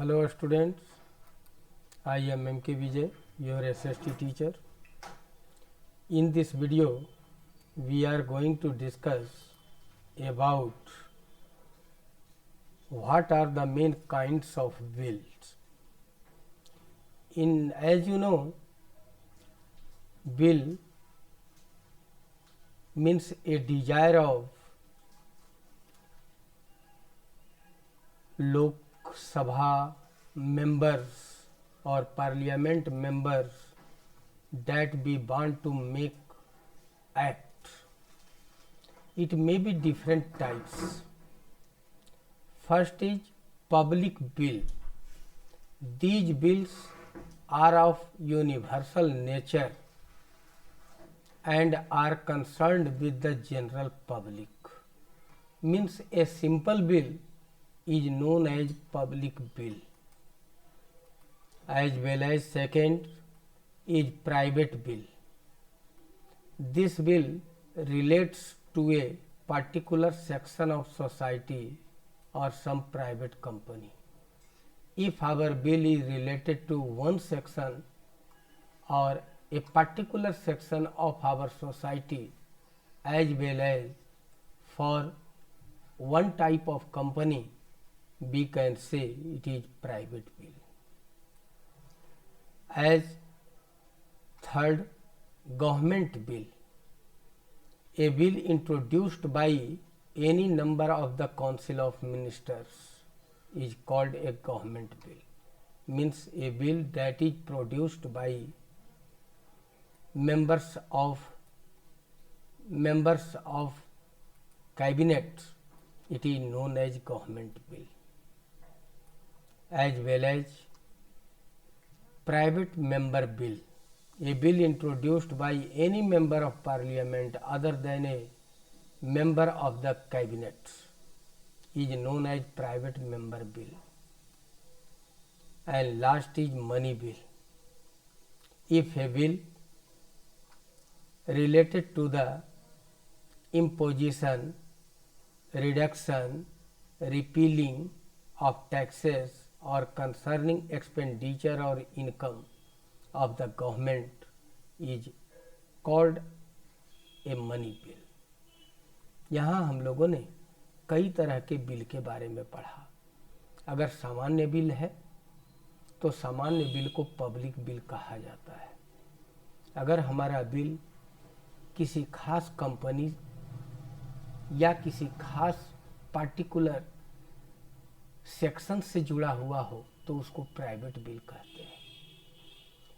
Hello students, I am M.K. Vijay, your SST teacher. In this video, we are going to discuss about what are the main kinds of wills. As you know, will means a desire of Lok Sabha members or parliament members that we want to make act. It may be different types. First is public bill. These bills are of universal nature and are concerned with the general public. Means a simple bill is known as public bill. As well as second is private bill. This bill relates to a particular section of society or some private company. If our bill is related to one section or a particular section of our society as well as for one type of company, we can say it is private bill. As third, government bill. A bill introduced by any number of the Council of Ministers is called a government bill. Means a bill that is produced by members of cabinet, it is known as government bill. As well as private member bill. A bill introduced by any member of parliament other than a member of the cabinet is known as private member bill. And last is money bill. If a bill related to the imposition, reduction, repealing of taxes or concerning expenditure or income of the government is called a money bill. यहाँ हम लोगों ने कई तरह के bill के बारे में पढ़ा. अगर सामान्य बिल है तो सामान्य बिल को पब्लिक बिल कहा जाता है. अगर हमारा बिल किसी खास कंपनी या किसी खास पार्टिकुलर सेक्शन से जुड़ा हुआ हो तो उसको प्राइवेट बिल कहते हैं.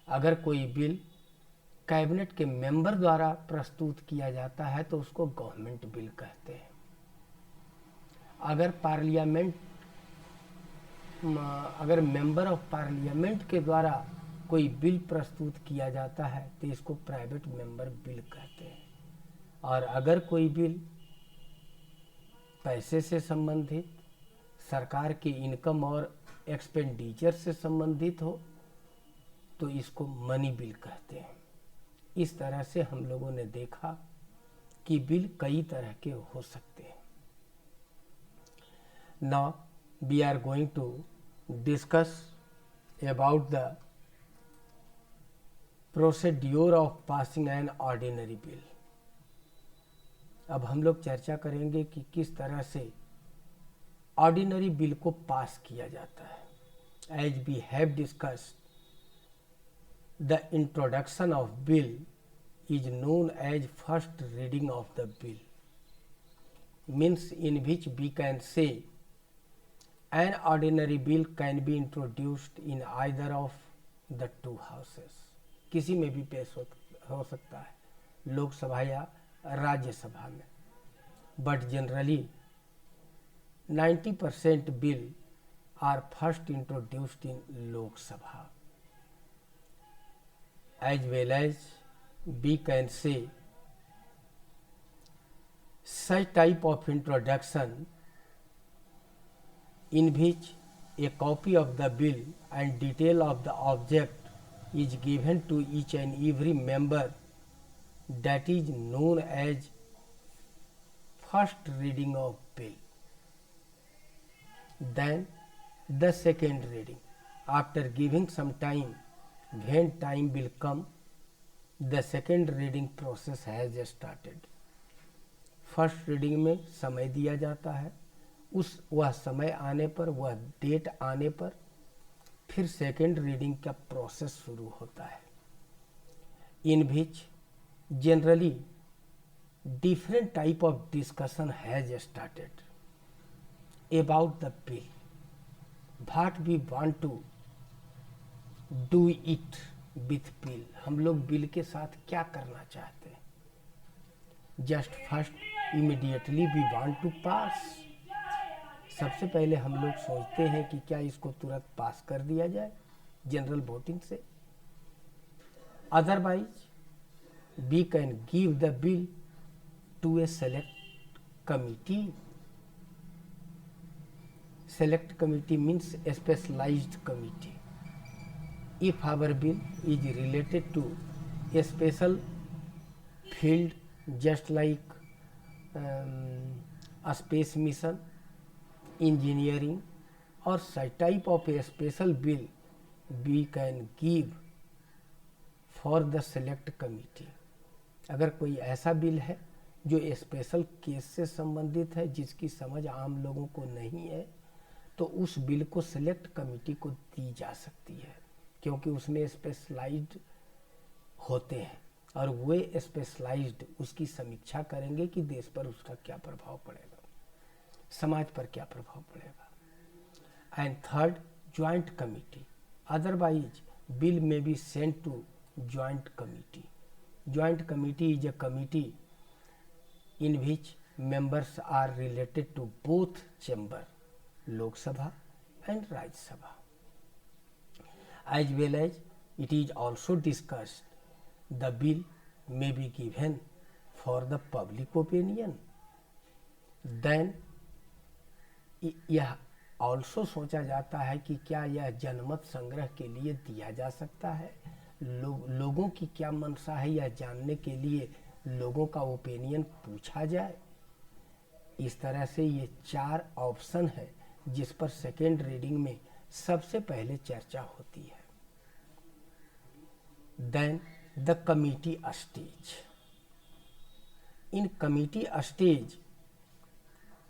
अगर कोई बिल कैबिनेट के मेंबर द्वारा प्रस्तुत किया जाता है तो उसको गवर्नमेंट बिल कहते हैं. अगर मेंबर ऑफ पार्लियामेंट के द्वारा कोई बिल प्रस्तुत किया जाता है तो इसको प्राइवेट मेंबर बिल कहते हैं. और अगर कोई बिल पैसे से संबंधित, सरकार के इनकम और एक्सपेंडिचर से संबंधित हो तो इसको मनी बिल कहते हैं. इस तरह से हम लोगों ने देखा कि बिल कई तरह के हो सकते हैं. Now we are going to discuss about the procedure of passing an ordinary bill. अब हम लोग चर्चा करेंगे कि किस तरह से ऑर्डिनरी बिल को पास किया जाता है. As we have discussed, the introduction of bill is known as first reading of the bill. Means in which we can say an ordinary bill can be introduced in either of the two houses. किसी में भी पेश हो सकता है, लोकसभा या राज्यसभा में. But generally 90% bill are first introduced in Lok Sabha. As well as we can say such type of introduction in which a copy of the bill and detail of the object is given to each and every member, that is known as first reading of bill. Then the second reading. After giving some time, when time will come, the second reading process has started. First reading में समय दिया जाता है, वह समय आने पर, वह डेट आने पर फिर सेकेंड रीडिंग का प्रोसेस शुरू होता है, in which generally different type of discussion has started about the bill, what we want to do it with bill. हम लोग बिल के साथ क्या करना चाहते हैं. Just first immediately we want to pass. सबसे पहले हम लोग सोचते हैं कि क्या इसको तुरंत पास कर दिया जाए जनरल वोटिंग से. Otherwise we can give the bill to a select committee. Select committee means a specialized committee. If our bill is related to a special field, just like a space mission, engineering, or such type of a special bill, we can give for the select committee. अगर कोई ऐसा bill है जो special case से संबंधित है, जिसकी समझ आम लोगों को नहीं है, तो उस बिल को सिलेक्ट कमेटी को दी जा सकती है, क्योंकि उसमें स्पेशलाइज्ड होते हैं और वे स्पेशलाइज्ड उसकी समीक्षा करेंगे कि देश पर उसका क्या प्रभाव पड़ेगा, समाज पर क्या प्रभाव पड़ेगा. And third, joint committee. Otherwise bill में be sent to joint committee. Joint committee is a committee in which members are related to both chamber, Lok Sabha and Rajya Sabha. As well as it is also discussed, the bill may be given for the public opinion. Then यह also सोचा जाता है कि क्या यह जनमत संग्रह के लिए दिया जा सकता है, लोगों की क्या मंशा है यह जानने के लिए लोगों का ओपिनियन पूछा जाए. इस तरह से ये 4 ऑप्शन है जिस पर सेकेंड रीडिंग में सबसे पहले चर्चा होती है. Then the committee stage. In committee stage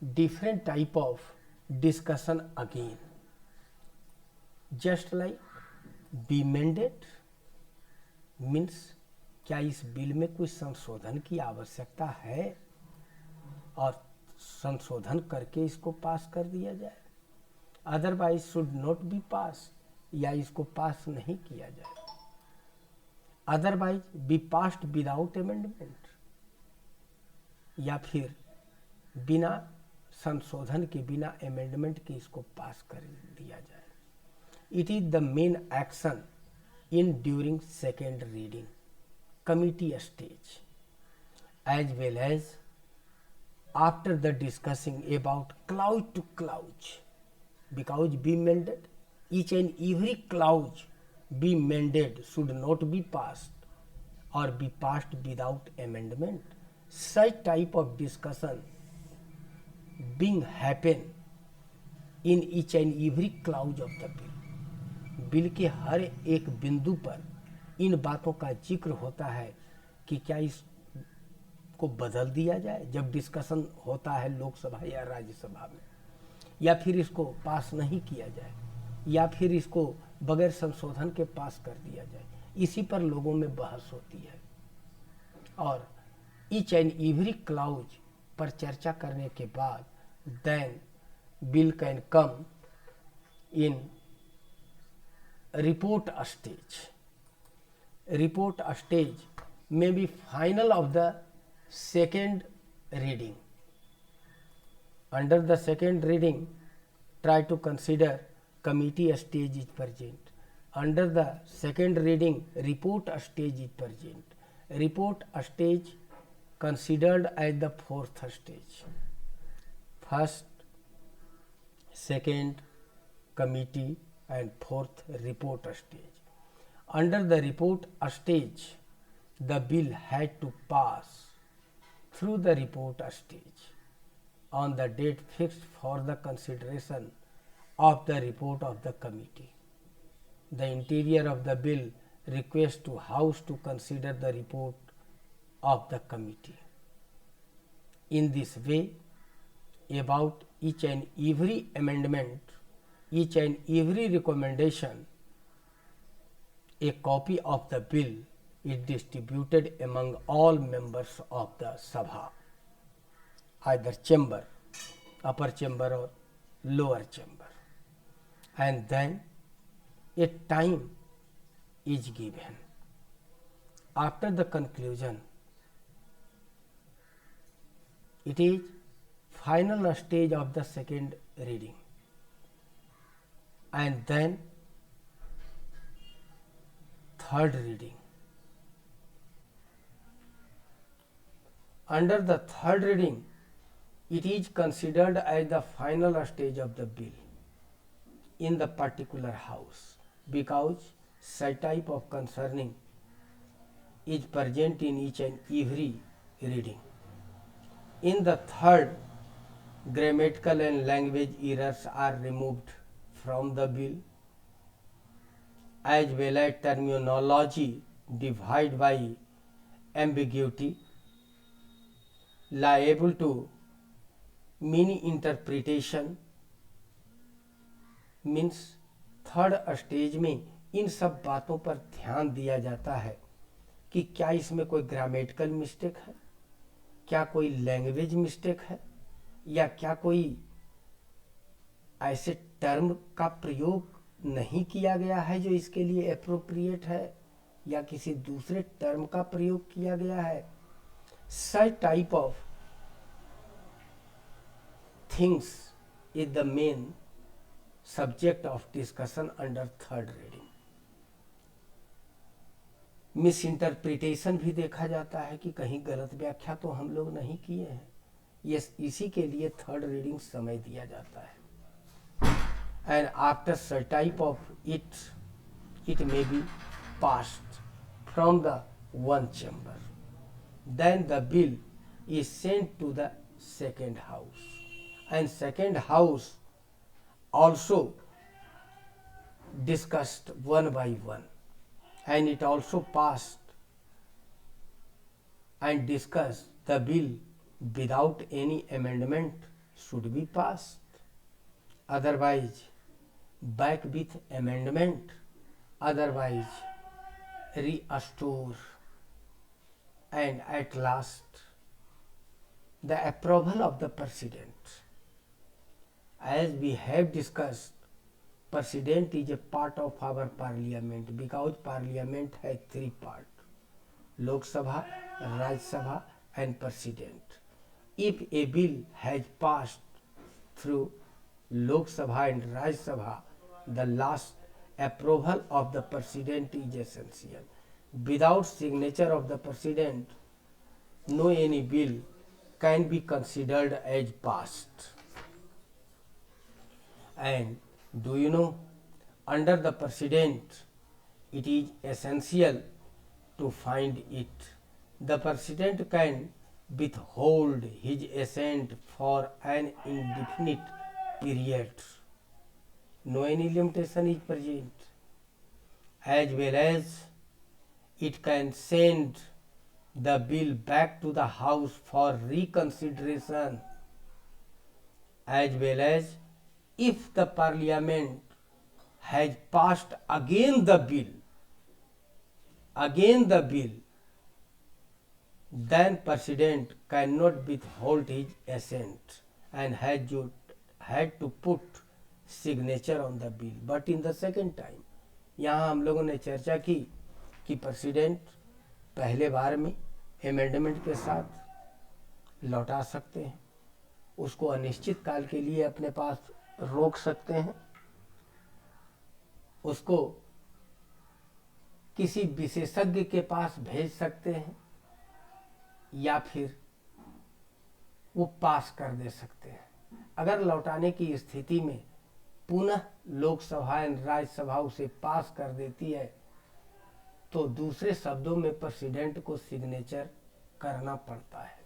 different type of discussion again, just like be mandate means क्या इस बिल में कुछ संशोधन की आवश्यकता है और संशोधन करके इसको पास कर दिया जाए. अदरवाइज शुड नॉट बी पास, या इसको पास नहीं किया जाए. Otherwise be passed without amendment, या फिर बिना संशोधन के, बिना अमेंडमेंट के इसको पास कर दिया जाए. It is the main action in during second reading, committee stage, as well as after the discussing about clause to clause, because be amended, each and every clause be amended should not be passed or be passed without amendment. Such type of discussion being happen in each and every clause of the bill. Bill के हर एक बिंदु पर इन बातों का जिक्र होता है कि क्या इसको बदल दिया जाए जब डिस्कशन होता है लोकसभा या राज्यसभा में, या फिर इसको पास नहीं किया जाए, या फिर इसको बगैर संशोधन के पास कर दिया जाए. इसी पर लोगों में बहस होती है और ईच एंड एवरी क्लाउज पर चर्चा करने के बाद then bill can come in report stage. Report stage may be final of the second reading. Under the second reading, try to consider committee stage is present. Under the second reading, report stage is present. Report stage considered as the fourth stage. First, second, committee, and fourth, report stage. Under the report stage, the bill had to pass through the report stage on the date fixed for the consideration of the report of the committee. The interior of the bill requests to House to consider the report of the committee. In this way, about each and every amendment, each and every recommendation, a copy of the bill is distributed among all members of the Sabha, either chamber, upper chamber or lower chamber, and then a time is given. After the conclusion, it is final stage of the second reading, and then third reading. Under the third reading, it is considered as the final stage of the bill in the particular house, because such type of concerning is present in each and every reading. In the third, grammatical and language errors are removed from the bill, as well as terminology divided by ambiguity liable to many interpretation. Means third stage में इन सब बातों पर ध्यान दिया जाता है कि क्या इसमें कोई ग्रामेटिकल मिस्टेक है, क्या कोई लैंग्वेज मिस्टेक है, या क्या कोई ऐसे टर्म का प्रयोग नहीं किया गया है जो इसके लिए एप्रोप्रिएट है, या किसी दूसरे टर्म का प्रयोग किया गया है. Such type of things is the main subject of discussion under third reading. Miss interpretation भी देखा जाता है कि कहीं गलत व्याख्या तो हम लोग नहीं किए हैं. ये इसी के लिए थर्ड रीडिंग समय दिया जाता है. And after such type of it may be passed from the one chamber. Then the bill is sent to the second house, and second house also discussed one by one, and it also passed and discussed. The bill without any amendment should be passed, otherwise back with amendment, otherwise restore. And at last, the approval of the President. As we have discussed, President is a part of our Parliament, because Parliament has three parts: Lok Sabha, Raj Sabha and President. If a bill has passed through Lok Sabha and Raj Sabha, the last approval of the President is essential. Without signature of the President, no any bill can be considered as passed. And do you know, under the President, it is essential to find it. The President can withhold his assent for an indefinite period. No any limitation is present. As well as it can send the bill back to the House for reconsideration, as well as if the Parliament has passed again the bill, then President cannot withhold his assent and had to put signature on the bill. But in the second time, यहाँ हम लोगों ने चर्चा की कि president पहले बार में amendment के साथ लौटा सकते हैं, उसको अनिश्चित काल के लिए अपने पास रोक सकते हैं, उसको किसी विशेषज्ञ के पास भेज सकते हैं, या फिर वो पास कर दे सकते हैं. अगर लौटाने की स्थिति में पुनः लोकसभा एवं राज्यसभा उसे पास कर देती है, तो दूसरे शब्दों में प्रेसिडेंट को सिग्नेचर करना पड़ता है.